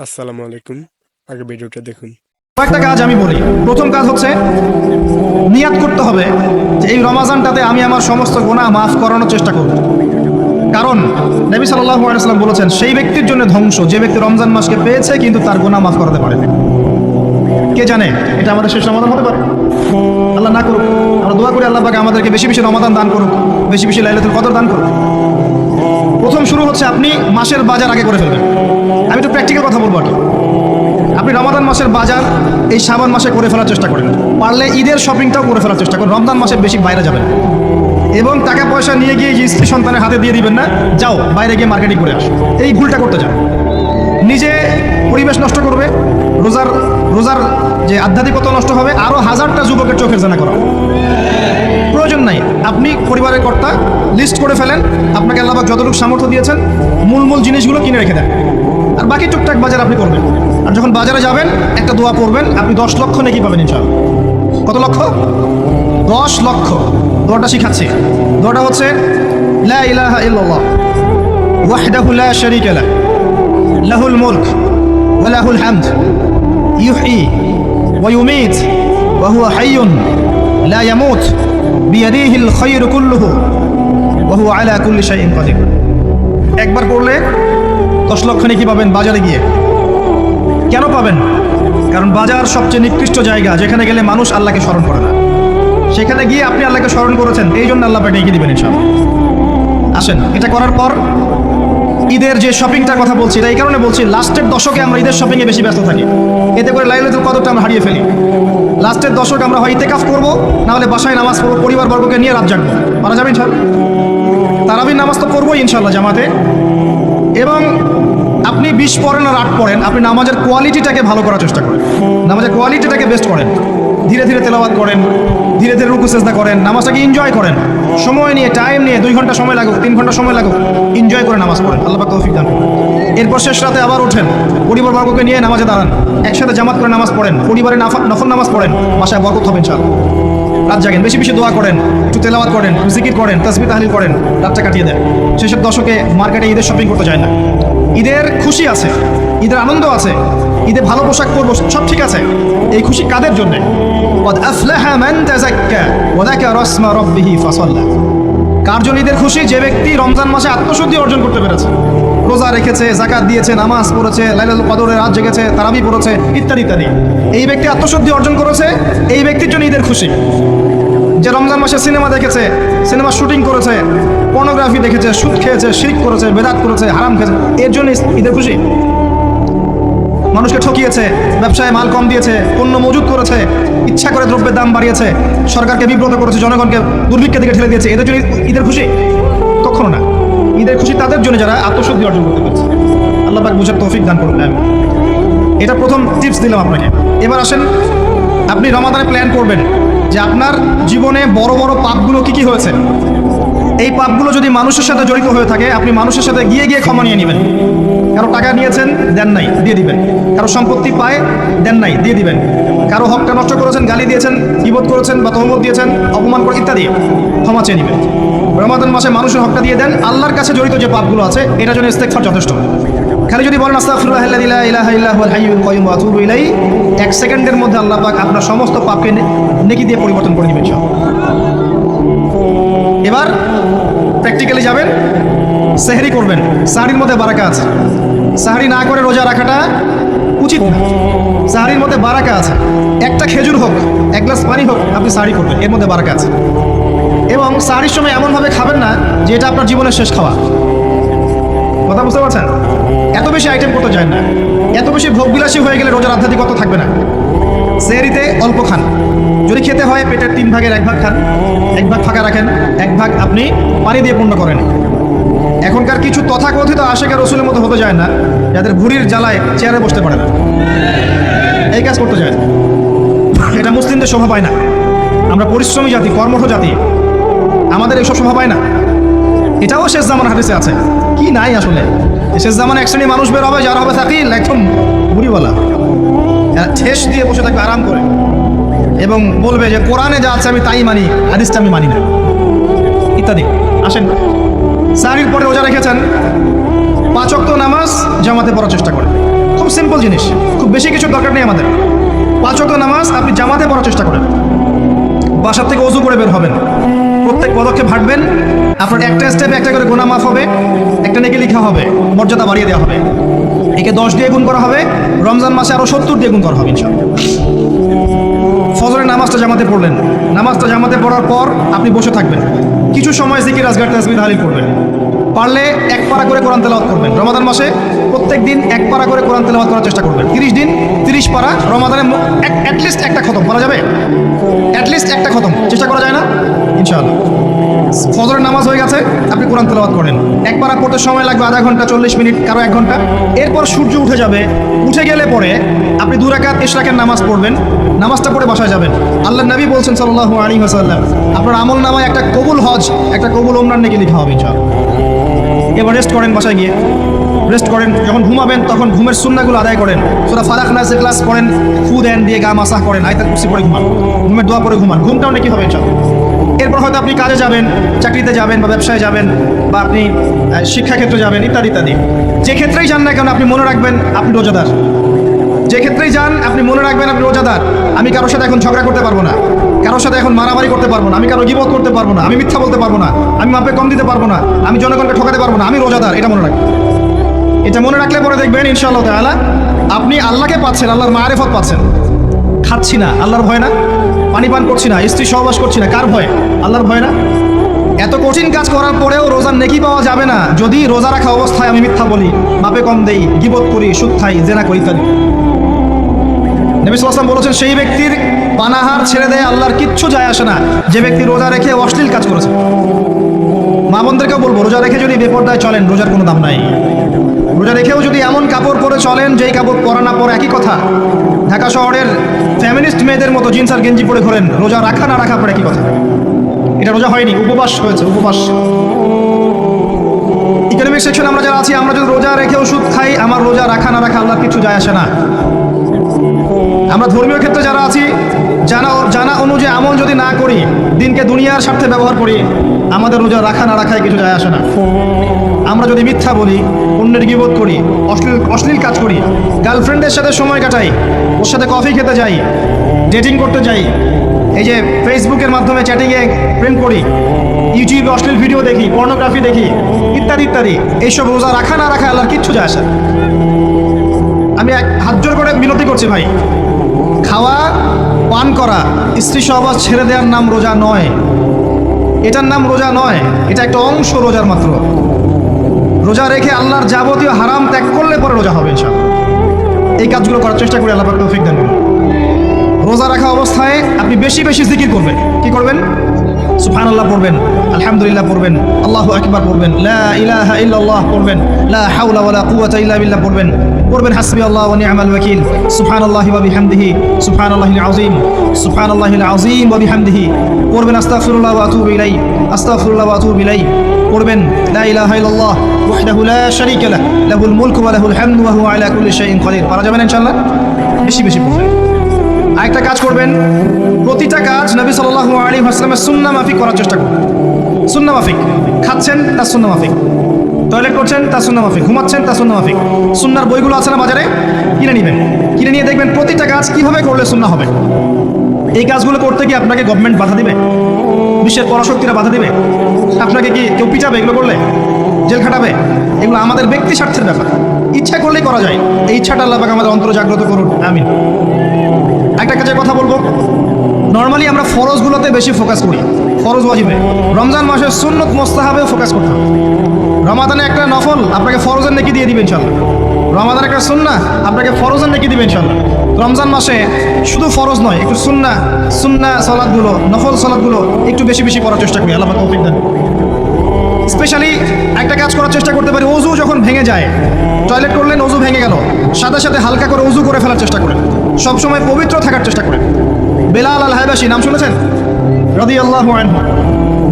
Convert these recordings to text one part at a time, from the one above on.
আসসালামু আলাইকুম। আগে ভিডিওটা দেখুন। কয়েকটা কাজ আমি বলি। প্রথম কাজ হচ্ছে নিয়াত করতে হবে যে এই রমাজানটাতে আমি আমার সমস্ত গুনাহ মাফ করানোর চেষ্টা করব। কারণ নবী সাল্লাল্লাহু আলাইহি ওয়াসাল্লাম বলেছেন সেই ব্যক্তির জন্য ধ্বংস যে ব্যক্তি রমজান মাসকে পেয়েছে কিন্তু তার গুনাহ মাফ করাতে পারে না। কে জানে এটা আমাদের শেষ রমাদান হতে পারে? আল্লাহ না করুক। আমরা দোয়া করি আল্লাহ পাক আমাদেরকে বেশি বেশি রমাদান দান করুক, বেশি বেশি লাইলাতুল কদর দান করুক। প্রথম শুরু হচ্ছে আপনি মাসের বাজার আগে করে ফেলবেন। আমি একটু প্র্যাকটিক্যাল কথা বলবো আর কি। আপনি রমাদান মাসের বাজার এই শাবান মাসে করে ফেলার চেষ্টা করেন। পারলে ঈদের শপিংটাও করে ফেলার চেষ্টা করেন। রমজান মাসে বেশি বাইরে যাবেন এবং টাকা পয়সা নিয়ে গিয়ে স্ত্রী সন্তানের হাতে দিয়ে দিবেন না, যাও বাইরে গিয়ে মার্কেটিং করে আসো, এই ভুলটা করতে যান। নিজে পরিবেশ নষ্ট করবে, রোজার রোজার যে আধ্যাত্মিকতা নষ্ট হবে, আরও হাজারটা যুবকের চোখের জানা করা প্রয়োজন নাই। আপনি পরিবারের কর্তা, লিস্ট করে ফেলেন, আপনাকে আল্লাহ পাক যতটুকু সামর্থ্য দিয়েছেন মূল মূল জিনিসগুলো কিনে রেখে দেন, আর বাকি টুকটাক বাজার আপনি করবেন। আর যখন বাজারে যাবেন একটা দোয়া পড়বেন, আপনি 10 লক্ষ নেকি পাবেন ইনশাআল্লাহ। কত লক্ষ? 10 লক্ষ। দোয়াটা শিখাচ্ছি। দোয়াটা হচ্ছে লা ইলাহা ইল্লাল্লাহ ওয়াহদাহু লা শারীকা লাহু লাহুল মুলক ওয়া লাহুল হামদ ইউহয়ী ওয়া ইউমীত ওয়া হুয়া হাইয়ুন লা ইয়ামুত বিয়াদিহিল খায়রু কুল্লুহু ওয়া হুয়া আলা কুল্লি শাইইন কাদির। একবার পড়লে 10 লক্ষ নেকি পাবেন বাজারে গিয়ে। কেন পাবেন? কারণ বাজার সবচেয়ে নিকৃষ্ট জায়গা, যেখানে গেলে মানুষ আল্লাহকে স্মরণ করে না। সেখানে গিয়ে আপনি আল্লাহকে স্মরণ করেছেন, এই জন্য আল্লাহ পাক ডেকে দিবেন ইনশাআল্লাহ। আসেন, এটা করার পর ঈদের যে শপিংটার কথা বলছি, এটা এই কারণে বলছি, লাস্টের দশকে আমরা ঈদের শপিংয়ে বেশি ব্যস্ত থাকি। এতে করে লাইলাতুল কদরটা আমরা হারিয়ে ফেলি। লাস্টের দশক আমরা হয় ইতিকাফ করবো, না হলে বাসায় নামাজ পড়বো, পরিবারবর্গকে নিয়ে রাত জাগবো। মারা যাবে ইনশাআল্লাহ। তারাবির নামাজ তো পড়বোই ইনশাআল্লাহ জামাতে। এবং আপনি 20 পড়েন আর 8 পড়েন, আপনি নামাজের কোয়ালিটিটাকে ভালো করার চেষ্টা করেন, নামাজের কোয়ালিটিটাকে বেস্ট করেন। ধীরে ধীরে তেলাওয়াত করেন, ধীরে ধীরে রুকু সেজদা করেন, নামাজটাকে এনজয় করেন। সময় নিয়ে, টাইম নিয়ে, 2 ঘন্টা সময় লাগুক, 3 ঘন্টা সময় লাগুক, এনজয় করে নামাজ পড়েন। আল্লাহ পাক তৌফিক দান করুন। এরপর শেষ রাতে আবার ওঠেন, পরিবারবর্গকে নিয়ে নামাজে দাঁড়ান, একসাথে জামাত করে নামাজ পড়েন, পরিবারে নফল নামাজ পড়েন, বাসায় বরকত হবে ইনশাআল্লাহ। রাত জাগেন, বেশি বেশি দোয়া করেন, একটু তেলাওয়াত করেন, জিকির করেন, তাসবিহ তাহলিল করেন, রাতটা কাটিয়ে দেন। শেষের দশকে মার্কেটে ঈদের শপিং করতে যায় না। ঈদের খুশি আছে, ঈদের আনন্দ আছে, ঈদে ভালো পোশাক পরবো, সব ঠিক আছে। এই খুশি কাদের জন্য? কদ আফলাহা মান তাযাক্কা ওয়া যাকারা ইসমা রাব্বিহি ফাসাল্লা। কার জন্য ঈদের খুশি? যে ব্যক্তি রমজান মাসে আত্মশুদ্ধি অর্জন করতে পেরেছে, রোজা রেখেছে, যাকাত দিয়েছে, নামাজ পড়েছে, লাইলাতুল কদরে রাত জেগেছে, তারাবি পড়েছে, ইত্যাদি ইত্যাদি। এই ব্যক্তি আত্মশুদ্ধি অর্জন করেছে, এই ব্যক্তির জন্য ঈদের খুশি। যে রমজান মাসে সিনেমা দেখেছে, সিনেমা শুটিং করেছে, পর্নোগ্রাফি দেখেছে, সুদ খেয়েছে, শিরক করেছে, বেদাত করেছে, হারাম খেয়েছে, এর জন্য ঈদের খুশি। মানুষকে ঠকিয়েছে, ব্যবসায় মাল কম দিয়েছে, পণ্য মজুত করেছে, ইচ্ছা করে দ্রব্যের দাম বাড়িয়েছে, সরকারকে বিব্রত করেছে, জনগণকে দুর্ভিক্ষের দিকে ঠেলে দিয়েছে, এদের জন্য ঈদের খুশি? কখনো না। ঈদের খুশি তাদের জন্য যারা আত্মশুদ্ধি অর্জন করতে পেরেছে। আল্লাহ পাক বুঝার তৌফিক দান করুন। এটা প্রথম টিপস দিলাম আপনাকে। এবার আসেন, আপনি রমাদানে প্ল্যান করবেন যে আপনার জীবনে বড় বড় পাপগুলো কি কি হয়েছে। এই পাপগুলো যদি মানুষের সাথে জড়িত হয়ে থাকে, আপনি মানুষের সাথে গিয়ে গিয়ে ক্ষমা নিয়ে নেবেন। কারো টাকা নিয়েছেন, দেন নাই, দিয়ে দিবেন। কারো সম্পত্তি পায়, দেন নাই, দিয়ে দিবেন। কারো হকটা নষ্ট করেছেন, গালি দিয়েছেন, গীবত করেছেন বা তহমত দিয়েছেন, অপমান করে ইত্যাদি, ক্ষমা চেয়ে নেবেন। রমাদান মাসে মানুষের হকটা দিয়ে দেন। আল্লাহর কাছে জড়িত যে পাপগুলো আছে, এটার জন্য ইস্তেগফার যথেষ্ট। খালি যদি বলেন আস্তাগফিরুল্লাহাল্লাযী লা ইলাহা ইল্লা হুয়াল হাইয়ুল কাইয়্যুম ওয়া আতুবু ইলাইহি, 1 সেকেন্ডের মধ্যে আল্লাহ পাক আপনার সমস্ত পাপকে নেকি দিয়ে পরিবর্তন করে দিবেন ইনশাআল্লাহ। এবার প্র্যাকটিক্যালি যাবেন, সেহরি করবেন। সাহরির মধ্যে বারাকা আছে। সাহরি না করে রোজা রাখাটা উচিত না। সাহরির মধ্যে বারাকা আছে। একটা খেজুর হোক, 1 গ্লাস পানি হোক, আপনি সাহরি করবেন, এর মধ্যে বারাকা আছে। এবং সাহরির সময় এমনভাবে খাবেন না যে এটা আপনার জীবনের শেষ খাওয়া। কথা বুঝতে পারছেন? এত বেশি আইটেম করতে যায় না, এত বেশি ভোগবিলাসী হয়ে গেলে রোজার আধ্যাত্মিকতা থাকবে না। সেহরিতে অল্প খান, যদি খেতে হয় পেটের 3 ভাগের 1 ভাগ খান, 1 ভাগ ফাঁকা রাখেন, 1 ভাগ আপনি পানি দিয়ে পূর্ণ করেন। এখনকার কিছু তথাকথিত আশেকে রসুলের মতো হতে যায় না, যাদের ভুঁড়ির জ্বালায় চেয়ারে বসতে পারে না, এই কাজ করতে যায় না। এটা মুসলিমদের শোভা পায় না। আমরা পরিশ্রমী জাতি, কর্মঠ জাতি, আমাদের এইসব শোভা পায় না। এটাও শেষ জামানার হাদিসে আছে। কি নাই আসলে, শেষ জামানে 1 শ্রেণী মানুষ বের হবে, যারা হবে সাকিল, একদম বুড়িওয়ালা, ঠেস দিয়ে বসে থাকবে আরাম করে, এবং বলবে যে কোরআনে যা আছে আমি তাই মানি, হাদিসটা আমি মানি না, ইত্যাদি। আসেন, সাহরির পরে রোজা রেখেছেন, 5 ওয়াক্ত নামাজ জামাতে পড়ার চেষ্টা করেন। খুব খুব সিম্পল জিনিস, খুব বেশি কিছু দরকার নেই আমাদের। 5 ওয়াক্ত নামাজ আপনি জামাতে পড়ার চেষ্টা করেন, বাসার থেকে ওযু করে বের হবেন, প্রত্যেক পদক্ষেপ হাঁটবেন, আপনার একটা স্টেপে একটা করে গুনাহ মাফ হবে, একটা নেকি লেখা হবে, মর্যাদা বাড়িয়ে দেওয়া হবে। একে 10 দিয়ে গুণ করা হবে, রমজান মাসে আরো 70 দিয়ে গুণ করা হবে ইনশাআল্লাহ। ফজরের নামাজটা জামাতে পড়লেন, নামাজটা জামাতে পড়ার পর আপনি বসে থাকবেন, কিছু সময় জিকির আজগার তাসবিহ তাহলিল করবেন, পারলে 1 পারা করে কোরআন তেলাওয়াত করবেন। রমাদান মাসে প্রত্যেক দিন 1 পারা করে কোরআন তেলাওয়াত করার চেষ্টা করবেন। 30 দিন 30 পারা, রমাদানে অ্যাটলিস্ট একটা খতম করা যাবে, অ্যাটলিস্ট একটা খতম চেষ্টা করা যায় না ইনশাআল্লাহ। ফজরের নামাজ হয়ে গেছে, আপনি কোরআন তেলাওয়াত করেন, 1 পারা পড়তে সময় লাগবে আধা ঘন্টা, 40 মিনিট, কারো 1 ঘন্টা। এরপর সূর্য উঠে যাবে, উঠে গেলে পরে আপনি 2 রাকাত ইশরাকের নামাজ পড়বেন, নামাজটা পড়ে বাসায় যাবেন। আল্লাহর নবী বলছেন সাল্লাল্লাহু আলাইহি ওয়াসাল্লাম, আপনার আমল নামায় একটা কবুল হজ, একটা কবুল ওমরার নেকি লেখা হবে ইনশাআল্লাহ। এবার রেস্ট করেন, বাসায় গিয়ে রেস্ট করেন, যখন ঘুমাবেন তখন ঘুমের সুন্নাহগুলো আদায় করেন, সূরা ফালাক নাস ক্লাস পড়েন, ফু দেন, দিয়ে গা মাসাহ করেন, আয়াতুল কুরসি পড়ে ঘুমান, ঘুমের দোয়া পড়ে ঘুমান, ঘুমটাও নাকি হবে ইনশাআল্লাহ। এরপর হয়তো আপনি কাজে যাবেন, চাকরিতে যাবেন বা ব্যবসায় যাবেন বা আপনি শিক্ষাক্ষেত্রে যাবেন, ইত্যাদি ইত্যাদি। যে ক্ষেত্রেই যান না কেন আপনি মনে রাখবেন আপনি রোজাদার। যে ক্ষেত্রেই যান আপনি মনে রাখবেন আপনি রোজাদার। আমি কারোর সাথে এখন ঝগড়া করতে পারবো না, কারোর সাথে এখন মারামারি করতে পারবো না, আমি কারো গীবত করতে পারবো না, আমি মিথ্যা বলতে পারবো না, আমি মাপে কম দিতে পারবো না, আমি জনগণকে ঠকাতে পারবো না, আমি রোজাদার। এটা মনে রাখবেন। এটা মনে রাখলে পরে দেখবেন ইনশাআল্লাহ তাআলা আপনি আল্লাহকে পাচ্ছেন, আল্লাহর মারিফত পাচ্ছেন। খাচ্ছি না, আল্লাহর ভয় না। পানি পান করছি না, স্ত্রী সহবাস করছি না, কার ভয়? আল্লাহর ভয় না। এত কঠিন কাজ করার পরেও রোজার নেকি পাওয়া যাবে না যদি রোজা রাখা অবস্থায় আমি মিথ্যা বলি, মাপে কম দেই, গীবত করি, সুদ খাই, জেনা করি ইত্যাদি। নবী সাল্লাল্লাহু আলাইহি ওয়াসাল্লাম বলেছেন সেই ব্যক্তির পানাহার ছেড়ে দেয় আল্লাহর কিচ্ছু যায় আসে না, যে ব্যক্তি রোজা রেখে অশ্লীল কাজ করেছে। মা বোনদেরকেও বলবো, রোজা রেখে যদি বেপরদায় চলেন রোজার কোনো দাম নাই। রোজা রেখেও যদি এমন কাপড় পরে চলেন যেই কাপড় পরা না পরে একই কথা, ঢাকা শহরের ফ্যামিনিস্ট মেয়েদের মতো জিন্স আর গেঞ্জি পরে ঘোরেন, রোজা রাখা না রাখা পরে একই কথা। এটা রোজা হয়নি, উপবাস হয়েছে, উপবাস। ইকোনমিক সেকশন আমরা যারা আছি, আমরা যদি রোজা রেখে ওষুধ খাই, আমার রোজা রাখা না রাখা আল্লাহর কিছু যায় আসে না। আমরা ধর্মীয় ক্ষেত্রে যারা আছি, জানা অনুযায়ী আমল যদি না করি, দিনকে দুনিয়ার স্বার্থে ব্যবহার করি, আমাদের রোজা রাখা না রাখায় কিছু যায় আসে না। আমরা যদি মিথ্যা বলি, অন্যের গীবত করি, অশ্লীল কাজ করি, গার্লফ্রেন্ডের সাথে সময় কাটাই, ওর সাথে কফি খেতে যাই, ডেটিং করতে যাই, এই যে ফেসবুকের মাধ্যমে চ্যাটিংয়ে প্রেম করি, ইউটিউবে অশ্লীল ভিডিও দেখি, পর্নোগ্রাফি দেখি, ইত্যাদি ইত্যাদি, এইসব রোজা রাখা না রাখা আল্লাহর কিচ্ছু যায় আসে না। আমি হাত জোর করে বিনতি করছি ভাই, খাওয়া পান করা, স্ত্রী সহবাস ছেড়ে দেওয়ার নাম রোজা নয়, এটার নাম রোজা নয়, এটা একটা অংশ রোজার মাত্র। রোজা রেখে আল্লাহর যাবতীয় হারাম ত্যাগ করলে পরে রোজা হবে ইনশাআল্লাহ। এই কাজগুলো করার চেষ্টা করি, আল্লাহ পাক তৌফিক দান করুন। রোজা রাখা অবস্থায় আপনি বেশি বেশি জিকির করবেন। কি করবেন? সুবহানাল্লাহ পড়বেন, আলহামদুলিল্লাহ পড়বেন, আল্লাহু আকবার পড়বেন, লা ইলাহা ইল্লাল্লাহ পড়বেন, লা হাওলা ওয়ালা কুওয়াতা ইল্লা বিল্লাহ পড়বেন, পড়বেন হাসবিয়াল্লাহু ওয়া নি'মাল ওয়াকিল, সুবহানাল্লাহি ওয়া বিহামদিহি, সুবহানাল্লাহিল আযীম, সুবহানাল্লাহিল আযীম ওয়া বিহামদিহি, পড়বেন আস্তাগফিরুল্লাহ ওয়া আতুবু ইলাইহি, আস্তাগফিরুল্লাহ ওয়া আতুবু ইলাইহি, পড়বেন লা ইলাহা ইল্লাল্লাহ ওয়াহদাহু লা শারীকা লাহু লাহুল মুলকু ওয়া লাহুল হামদু ওয়া হুয়া আলা কুল্লি শাইইন কাদির। পারা যাবেন ইনশাআল্লাহ? বেশি বেশি পড়বেন। আরেকটা কাজ করবেন, প্রতিটা কাজ নবী সাল্লাল্লাহু আলাইহি ওয়াসাল্লামের সুন্নাহ মাফিক করার চেষ্টা করবেন। সুন্নাহ মাফিক, খাচ্ছেন তার সুন্নাহ মাফিক, টয়লেট করছেন তার সুন্নাহ মাফিক, ঘুমাচ্ছেন তার সুন্নাহ মাফিক। সুন্নাহর বইগুলো আছে না বাজারে, কিনে নেবেন, কিনে নিয়ে দেখবেন প্রতিটা কাজ কিভাবে করলে সুন্নাহ হবে। এই কাজগুলো করতে কি আপনাকে গভর্নমেন্ট বাধা দিবে? বিশ্বের পরাশক্তিরা বাধা দিবে? আপনাকে কি কেউ পিটাবে এগুলো করলে? জেল খাটাবে? এগুলো আমাদের ব্যক্তি স্বার্থের ব্যাপার, ইচ্ছা করলেই করা যায়। এই ইচ্ছাটা আল্লাহ পাক আমাদের অন্তর জাগ্রত করুন, আমিন। একটা কাজের কথা বলবো, নর্মালি আমরা ফরজগুলোতে বেশি ফোকাস করি, ফরজ ওয়াজিবে। রমজান মাসের সুন্নত মোস্তাহাবেও ফোকাস করতে হবে। রমাদানে একটা নফল আপনাকে ফরজের নেকি দিয়ে দিবে ইনশাআল্লাহ, রমাদান একটা সুন্নাহ আপনাকে ফরজের নেকি দিবে ইনশাআল্লাহ। রমজান মাসে শুধু ফরজ নয়, একটু সুন্নাহ সালাতগুলো, নফল সালাতগুলো একটু বেশি বেশি করার চেষ্টা করি, আল্লাহ পাক তৌফিক দেন। স্পেশালি একটা কাজ করার চেষ্টা করতে পারি, ওযু যখন ভেঙে যায়, টয়লেট করলেন ওযু ভেঙে গেল, সাথে সাথে হালকা করে ওযু করে ফেলার চেষ্টা করেন, সবসময় পবিত্র থাকার চেষ্টা করেন। বেলাল আল হাবাশি নাম শুনেছেন? রাদিয়াল্লাহু আনহু।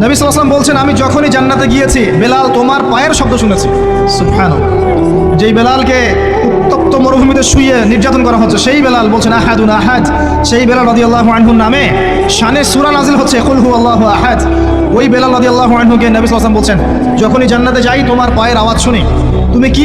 নবী সাল্লাল্লাহু আলাইহি ওয়াসাল্লাম বলছেন, আমি যখনই জান্নাতে গিয়েছি বেলাল তোমার পায়ের শব্দ শুনেছি। সুবহানাল্লাহ। যেই বেলালকে উত্তপ্ত মরুভূমিতে শুইয়ে নির্যাতন করা হচ্ছে, সেই বেলাল বলছেন আহাদুন আহাদ, সেই বেলাল রাদিয়াল্লাহু আনহুর নামে শানে সূরা নাজিল হচ্ছে কুল হুয়াল্লাহু আহাদ। ওই বেলাল রাদিয়াল্লাহু আনহুকে নবী সাল্লাল্লাহু আলাইহি ওয়াসাল্লাম বলছেন, যখনই জান্নাতে যাই তোমার পায়ের আওয়াজ শুনি, তুমি কি